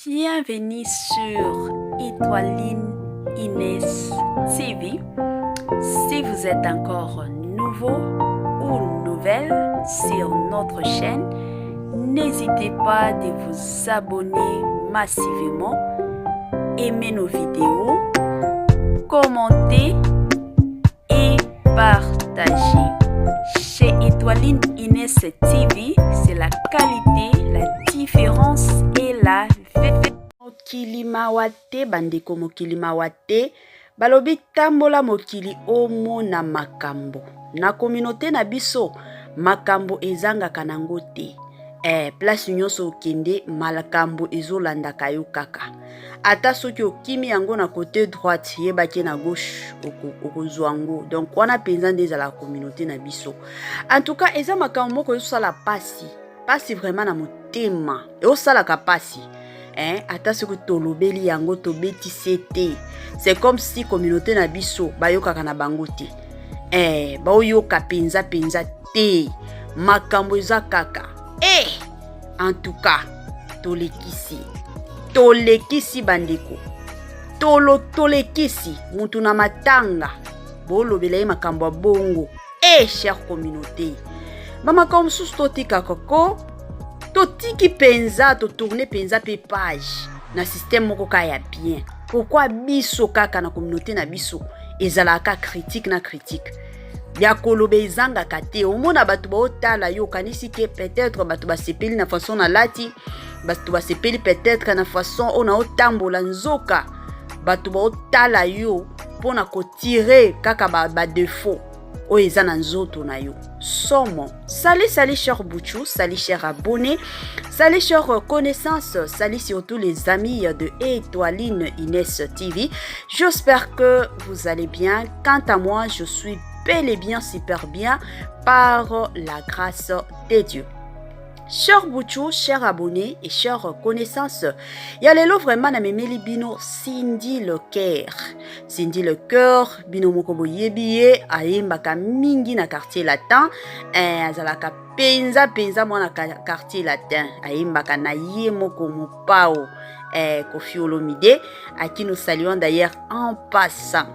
Bienvenue sur Étoiline Inès TV. Si vous êtes encore nouveau ou nouvelle sur notre chaîne, n'hésitez pas de vous abonner massivement, aimer nos vidéos, commenter et partager. Chez Étoiline Inès TV, c'est la qualité, la différence et la vérité. Mokili mawate bandeko mokili mawate balobi tambola mokili omo na makambo na communauté na biso makambo ezanga kanango te. Place nyonso okende malakambo ezolandaka yo kaka. Ata soki okimi yango na côté droite yebaki na gauche okozwango. Donc wana penza nde la communauté na biso. En tout cas eza makambo moko ezosala pasi vraiment na motema. Ezosalaka pasi. Ata soki tolobeli yango tobeti sete. C'est comme si communauté na biso bayokaka na bango te. Baoyoka penza te. Makambo eza kaka. En tout cas, tolekisi bandeko. Tolekisi mutu na matanga. Bolobela makambo bongo. Chère communauté. Makambo susu totika koko. Totiki penza, tourner penza pe page. Na système moko kaya bien. Pourquoi biso kaka na communauté na biso ezalaka critique na critique. Bia kolobe ezanga kate omona batu ba otala yo kanisi ke peut-être batu ba sepeli na façon na lati batu ba sepeli peut-être na façon ona otambola nzoka batu ba otala yo pona ko tirer kaka ba défaut o ezana nzoto na yo somo. Salut cher Bouchou, salut cher abonné, salut cher connaissance, salut surtout les amis de Étoiline Inès TV. J'espère que vous allez bien. Quant à moi, je suis bel et bien super bien par la grâce de Dieu. Cher Bouchou, cher abonné et cher connaissance, yalelo vraiment na memeli bino Cindy le cœur. Cindy le cœur, bino moko boyebiye ayembaka mingi na quartier latin, azalaka penza mwana quartier latin, ayembaka na ye moko mopao, Koffi Olomide, à qui nous saluons d'ailleurs en passant.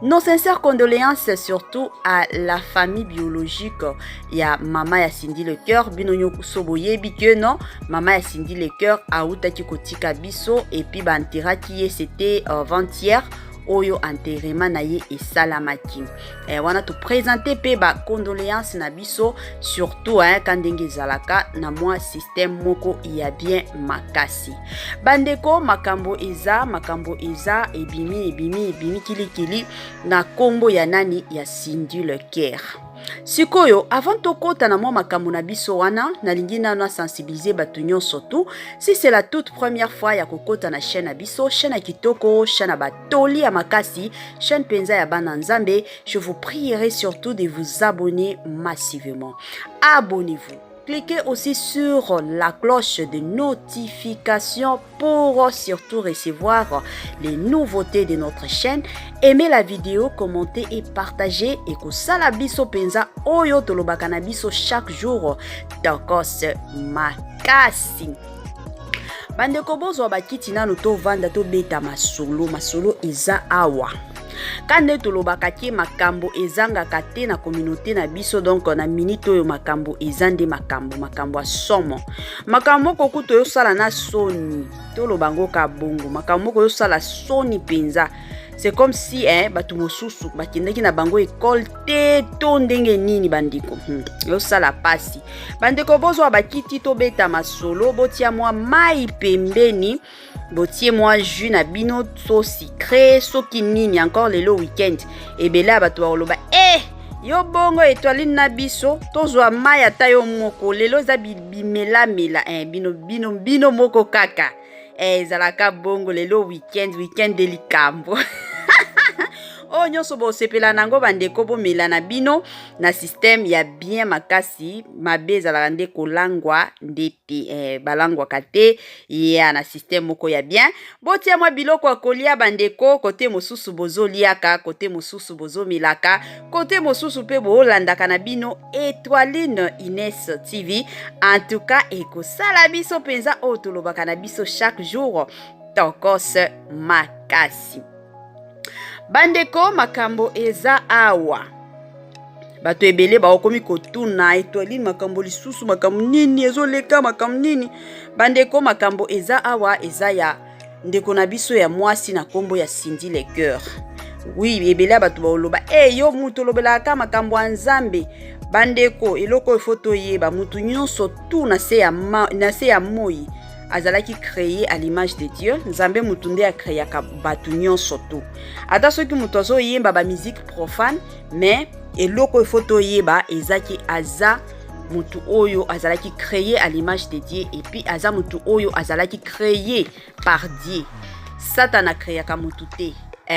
Nos sincères condoléances surtout à la famille biologique ya mama ya Cindy le cœur binonyo soboye bike non mama ya Cindy le cœur autaki kotika biso et puis bantiraki c'était avant-hier oyo enterrement na ye esalamaki. Wana to présenter pe ba condoléances na biso surtout quand ndenge zalaka na moi système moko ya bien makasi. Bandeko makambo eza ebimi kilikili na kombo ya nani ya Cindy le cœur. Sikoyo avant tokota na moi makambo na biso wana nalingi na sensibiliser batu nyonso tu. Si c'est la toute première fois ya kokota na chaîne na biso, chaîne ya kitoko, chaîne batoli ya makasi, chaîne penza ya bana nzambe, je vous prierai surtout de vous abonner massivement. Abonnez-vous. Cliquez aussi sur la cloche de notification pour surtout recevoir les nouveautés de notre chaîne. Aimez la vidéo, commentez et partagez. Et que sala biso penza oyo tolobaka na biso chaque jour tokos makasi. Bandeko bozo bakiti nanu to vanda to beta masolo eza awa. Kande tolobaka ke makambo ezanga kate na communauté na biso donc na minute oyo makambo ezande makambo asomo makambo kokuto yo sala na soni tolobango ka bongo makambo ko yo sala soni penza. C'est comme si batu mosusu bakendeki na bango école te to ndenge nini bandiko yo sala pasi bandeko bozo bakiti to beta masolo botia moi mai pembeni botie moi jus na bino so sucré soki nini encore lelo weekend ebela batu ba yo bongo Étoiline na biso tozwa mai ata yo moko lelo za bimela bino moko kaka ezalaka bongo lelo weekend de likambo. o nyonso bo sepela nango bandeko bo melana bino na système ya bien makasi mabe ezalaka nde kolangwa ndete balangwa kate ya na système moko ya bien botia mwa biloko akolia bandeko kote mosusu bozoliaka kote mosusu bozomelaka kote mosusu pe bolandaka na bino Étoiline Ines TV en tout cas ekosala biso penza o tolobaka na biso chaque jour tokos makasi bandeko makambo eza awa bato ebele baokomi kotuna Étoiline makambo lisusu makambo nini ezoleka makambo nini bandeko makambo eza awa eza ya ndeko na biso ya mwasi na kombo ya Cindy Le Cœur. Oui ebele bato baoloba yo mutu olobelaka makambo ya Nzambe bandeko eloko efoto yeba mutu nyonso tu na se ya moi azalaki créé à l'image de Dieu Nzambe mutu nde akreaka batu nyonso tu ata soki mutu azoyemba ba musique profane mais eloko efoto yeba ezaki aza mutu oyo azalaki créé à l'image de Dieu et puis aza mutu oyo azalaki créé par Dieu Satan akreaka mutu te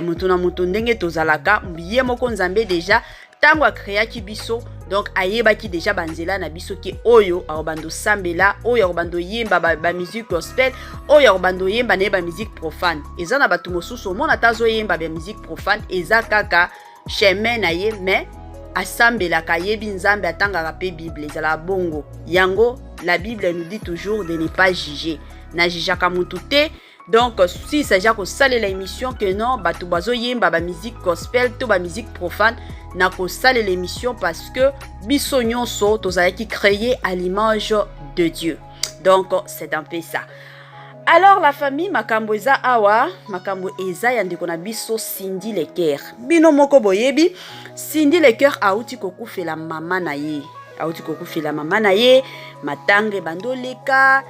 mutu na mutu ndenge tozalaka ye moko Nzambe déjà tango akreaki biso donc ayebaki déjà banzela na biso ke oyo arobando sambela oyo arobando yemba ba musique gospel oyo arobando yemba na ba musique profane eza na batu mosusu mona tazo yemba ba musique profane eza kaka chemin na ye mais asambela ka yebi Nzambe atangaka pe Bible ezala bongo yango la Bible nous dit toujours de ne pas juger na jijaka mutu te. Donc, si ça s'agit de saler l'émission, que non, batu bazo yemba ba musique gospel, to ba musique profane, na ko saler l'émission parce que biso nyonso tozalaki créé à l'image de Dieu. Donc, c'est un peu ça. Alors, la famille makambo eza awa, makambo eza ya ndeko na biso Cindy Le Cœur. Bino moko boyebi, Cindy Le Cœur auti kokufela mama na ye. Auti kokufela mama na ye, matange bandoleka.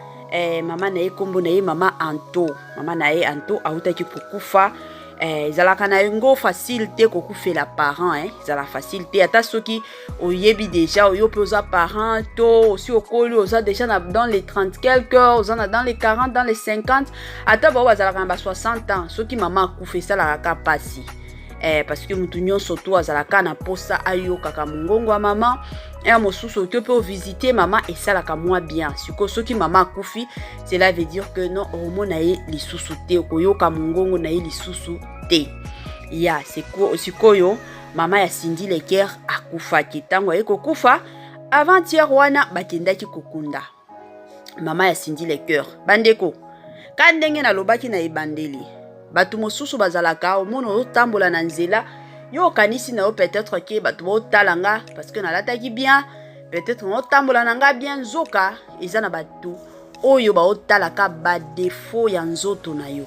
Mama na ye kombo na ye mama Anto autaki kokufa ezalaka na ngo facile te kokufela parent ezala facile te ata soki oyebi déjà oyo pe oza parent to aussi okoli oza déjà dans les 30 quelques oza dans les 40 dans les 50 ata ba bazalaka na 60 ans soki mama akufa esalaka pasi parce que mutu nyonso to azalaka na posa ayokaka mongongo ya mama mosusu oki pe visiter mama esalaka moins bien siko soki mama akufi cela veut dire que non omona ye lisusu te koyoka mongongo na ye lisusu te ya sikoyo mama ya Cindy Le Cœur akufaki tango ye kokufa avant-hier wana bakendaki kokunda mama ya Cindy Le Cœur bandeko kandenge na lobaki na ebandeli batu mosusu bazalaka omona otambola na nzela yo kanisi na yo peut-être que batu botalanga parce que nalataki bien peut-être otambola nanga bien nzoka eza na batu oyo baotalaka ba défaut ya nzoto na yo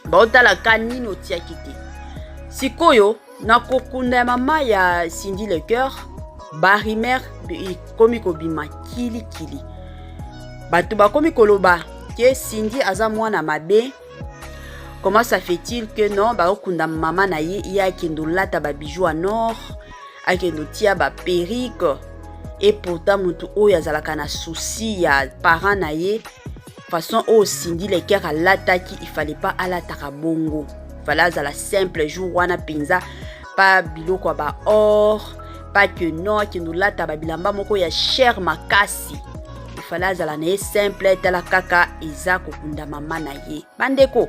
baotalaka nini otiaki te sikoyo na kokunda ya mama ya Cindy Le Cœur barimer komi kobima kili batu bakomi koloba ke Cindy aza mwana mabe. Comment ça fait-il que non baokunda mama na ye ya kendo lata ba bijoux en or akendo tia ba perruque et pourtant mutu oyo azalaka na souci ya parent na ye façon o Cindy Le Cœur alataki il fallait pas alataka bongo fallait azala simple jour wana penza pas biloko ba or pas que non kendo lata ba bilamba moko ya cher makasi il fallait azala na ye simple tala kaka eza kokunda mama na ye bandeko.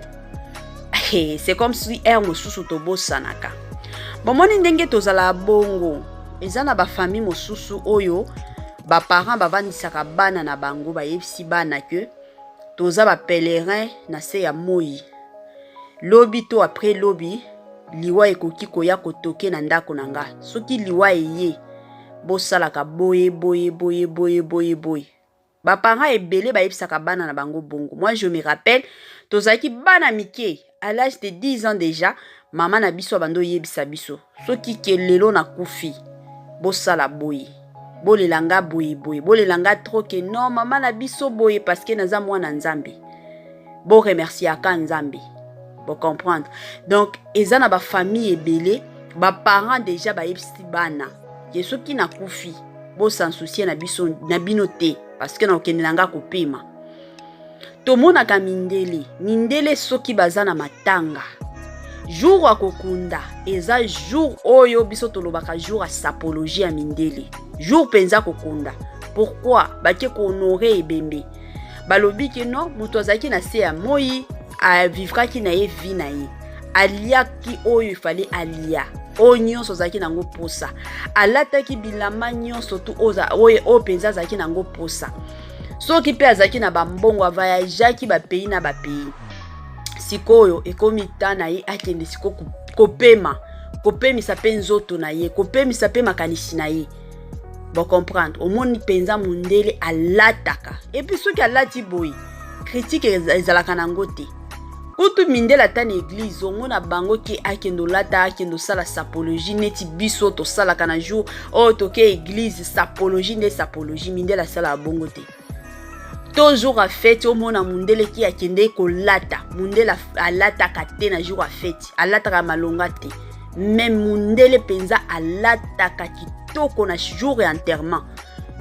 C'est comme si mosusu tobosanaka bomoni ndenge tozala bongo eza na ba famille mosusu oyo ba parents bavandisaka bana na bango bayebisi bana ke toza ba pèlerin na se ya moi lobi to après lobi liwa ekoki koya kotoke na ndako nanga soki liwa eye bosalaka boye ba parents ebele bayebisaka bana na bango bongo. Moi je me rappelle tozaki bana mike à l'âge de 10 ans déjà maman na biso bando yebisa biso soki ke lelo na kufi bosala boye bolelanga boye bolelanga trop que non maman na biso boye parce que naza mwana Nzambe bo remercier aka Nzambe bo comprendre. Donc eza na ba famille ebele ba parents déjà ba yebisi bana ke soki na kufi bo sans souci na biso na bino te parce que na okendelanga kopema tomonaka mindele soki baza na matanga jour akokunda eza jour oyo biso tolobaka jour a sapologie ya mindele jour penza kokunda. Pourquoi bake ko honorer ebembe balobi ke no moto azaki na se ya moi a vivra ki na ye vie na ye alia ki oyo ifale alia onyo so zaki nango posa alata ki bilama nyonso tu oza oyo o penza zaki nango posa soki pe azaki na bambongo avaya ki ba pays na ba pays sikoyo ekomi tana ye akende siko kopemisa pe nzoto na ye kopemisa pe makanisi na ye. Bon comprendre omoni penza mundele alataka et puis soki alati boy critique ezalaka nango te kutu mindela ta na église omona bango ki akendo lata akendo sala sapologie neti biso to sala kana jour o toke église sapologie nde sapologie mindela sala bongo te. Toujours à fête omona mundele ki akende ko lata mundela alata kate na jour à fête alata ka malonga te même mundele penza alata ka kitoko na jour et enterrement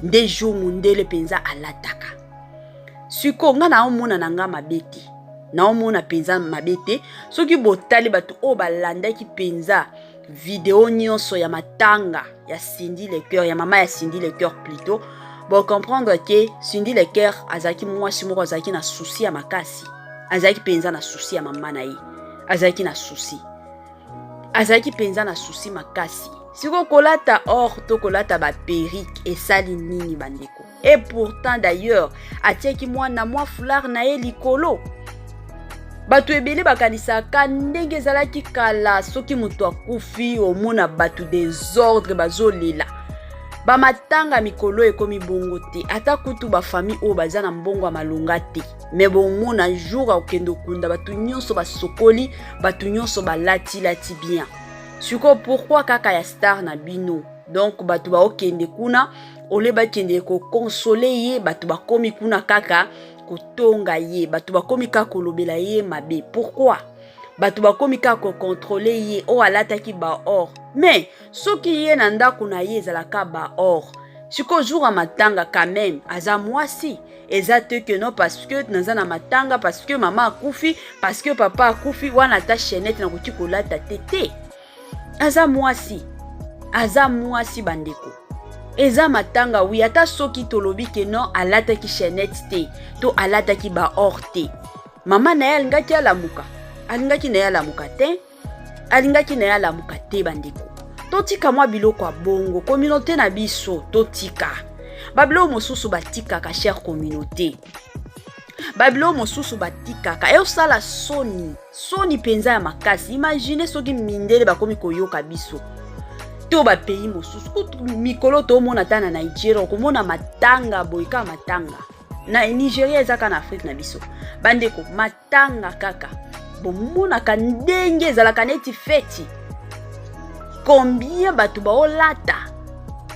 des jours mundele penza alataka siko nga na omona nanga mabete na omona penza mabete soki botali batu o balanda ki penza vidéo nyonso ya matanga ya Cindy le cœur ya mama ya Cindy le cœur plutôt bon comprendre que Cindy le cœur azaki mwasi moko azaki na souci ya makasi azaki penza na souci ya mama na ye azaki na souci azaki penza na souci makasi siko kolata or to kolata ba perruque esali nini bandeko et pourtant d'ailleurs atiaki mwana mwa foulard na ye likolo batu ebele bakanisaka ndenge ezalaki kala soki moto akufi omona batu désordre bazolela bamatanga mikolo ekomi bongo te ata kutu bafamille oyo baza na mbongo ya malonga te me bomona jour akokende okunda batu nyonso basokoli batu nyonso balati bien siko pourquoi kaka ya star na bino donc batu baokende kuna ole bakende ko consoler ye batu bakomi kuna kaka kotonga ye batu bakomi kaka kolobela ye mabe. Pourquoi batu bakomi kaka ko contrôler ye o alataki ba or mais soki ye na ndako na ye ezalaka ba or siko jour a matanga quand même aza mwasi eza te que non parce que naza na matanga parce que mama akufi parce que papa akufi wana ta chaînette na kuti kolata tete aza mwasi bandeko eza matanga wi ata soki tolobi ke non alata ki chaînette te to alata ki ba or te mama na ye alingaki alamuka na ye alamuka te alingaki na ye alamuka te bandeko totika mwa biloko ya bongo communauté na biso totika babilo mosusu batikaka chère communauté babilo mosusu batikaka e osala soni penza ya makasi imagine soki mindele bakomi koyoka biso to ba pays mosusu kutu mikolo to mona ta na Nigeria okomona matanga boyika matanga na Nigeria ezaka na Afrique na biso bandeko matanga kaka bomona ka ndenge ezalaka neti feti combien batu baolata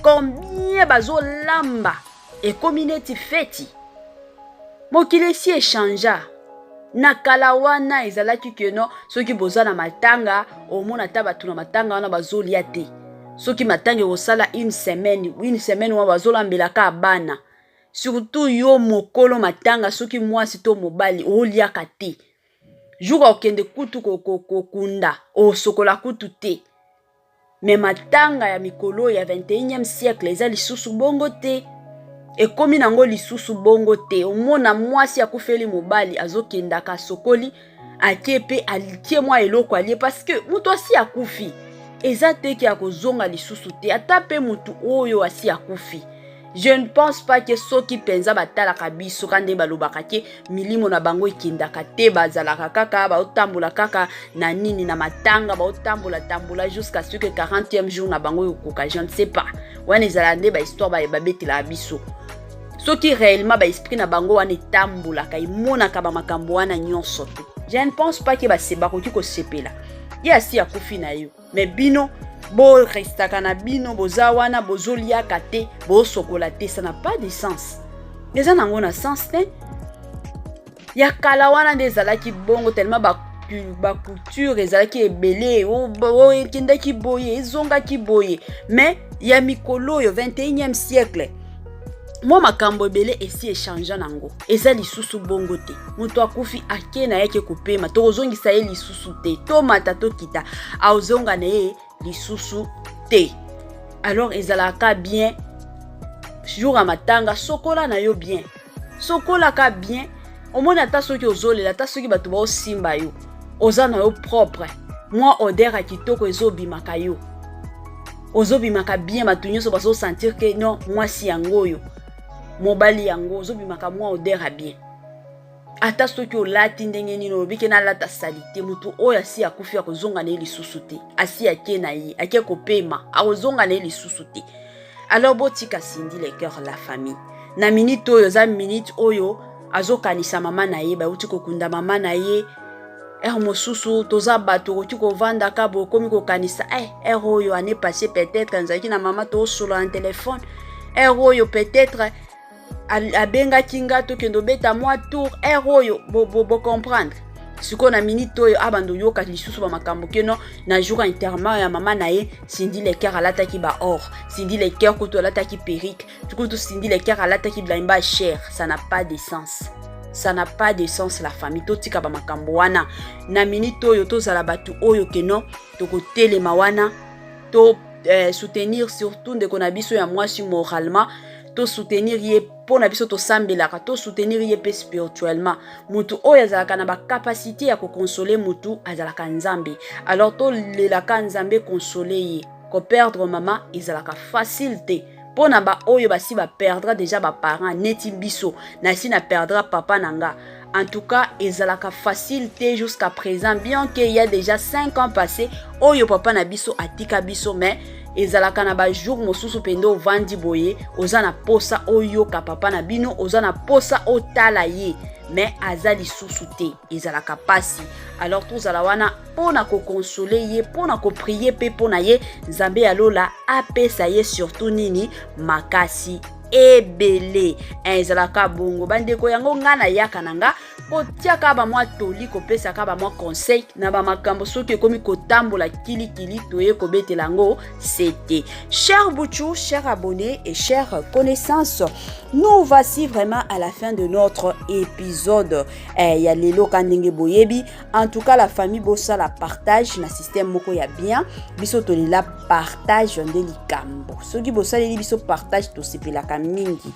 combien bazolamba ekomi neti feti mokili si échangea na kala wana ezalaki ke no soki boza na matanga omona ta batu na matanga wana bazolia te soki matanga osala une semaine wa bazolambelaka bana surtout yo mokolo matanga soki mwasi to mobali oliaka te jour okende kutu kokunda osokola kutu te mais matanga ya mikolo ya 21e siècle eza lisusu bongo te ekomi nango lisusu bongo te omona mwasi akufeli mobali azokendaka sokoli atie pe alitie mwa eloko alie parce que mutu asi akufi eza teki ya kozonga lisusu te ata pe mutu oyo asi akufi. Je ne pense pas que soki penza batalaka biso kande balobaka ke milimo na bango ekendaka te bazalaka kaka baotambola kaka na nini na matanga baotambola jusqu'à ce que 40e jour na bango yokoka je ne sais pas wana ezala nde bahistoire babetela biso soki réellement baesprit na bango wana etambolaka emonaka bamakambo wana nyonso te. Je ne pense pas que bakoki kosepela ye asi akufi na yo mais bino bo restaka na bino boza wana bozoliaka te bosokola te, ça n'a pas de sens. Eza nango na sens te ya kala wana nde ezalaki bongo tellement ba culture ezalaki ebele o ekendaki boye ezongaki boye mais ya mikolo yo 21e siècle moi makambo ebele esi échange nango eza lisusu bongo te moto akufi ake na yake kopema tokozongisa ye lisusu te tomata tokita aozonga na ye lisusu te. Alors ezalaka bien jour ya matanga sokola na yo bien sokolaka bien omoni ata soki ozolela ata soki bato baosimba yo oza na yo propre mwa odeur ya kitoko ezobimaka yo ozobimaka bien bato nyonso bazosentir ke non mwasi yango oyo mobali yango ozobimaka mwa odeur ya bien ata soki olati ndenge nini obike nalata salite moto oyo asi akufi akozonga na ye lisusu te asi ake na ye ake kopema akozonga na ye lisusu te. Alors botika Cindy le cœur la famille na minute oyo za minute oyo azokanisa mama na ye bauti kokunda mama na ye mosusu toza bato koki kovanda ka bokomi kokanisa oyo ane passé peut-être nzaki na mama tosolo en téléphone oyo peut-être abengaki nga tokende obeta mwa tour oyo bo comprendre siko na minute oyo abando yoka lisusu ba makambo keno na jour enterrement ya mama na ye Cindy le cœur alataki ba or Cindy le cœur kuto alataki perruque kuto Cindy le cœur alataki blimba cher. Ça n'a pas de sens, ça n'a pas de sens la famille totika ba makambo wana na minute oyo tozala batu oyo keno tokotelema wana to soutenir surtout ndeko na biso ya mwasi moralement to soutenir ye pona biso to sambelaka to soutenir ye pe spirituellement mutu oyo azalaka na ba capacité ya ko consoler mutu azalaka nzambe. Alors to lelaka nzambe consoler ye ko perdre mama ezalaka facile te pona ba oyo basi ba perdra déjà ba parents neti biso na si na perdra papa nanga. En tout cas, ezalaka facile te jusqu'à présent bien qu'il y a déjà 5 ans passés oyo papa na biso atika biso mais ezalaka na ba jour mosusu pendo vandi boye ozana posa oyo ka papa na bino ozana posa otala ye mais azali susu te ezalaka pasi. Alors tozala wana pona ko consoler ye pona ko prier pe pona ye nzambe alola apesa ye surtout nini makasi ebele ezalaka bongo bandeko yango ngana yaka nanga kotiaka ba mwa toli kopesa ka ba mwa conseil na ba makambo soki komi kotambola kili toye kobetela ngo c'était. Cher Bouchou, chers abonnés et chères connaissances, nous voici vraiment à la fin de notre épisode. Ya lelo kandenge boyebi en tout cas la famille bossa la partage na système moko ya bien biso tolela partage ndeli kambo soki bossa li biso partage to sepelaka mingi.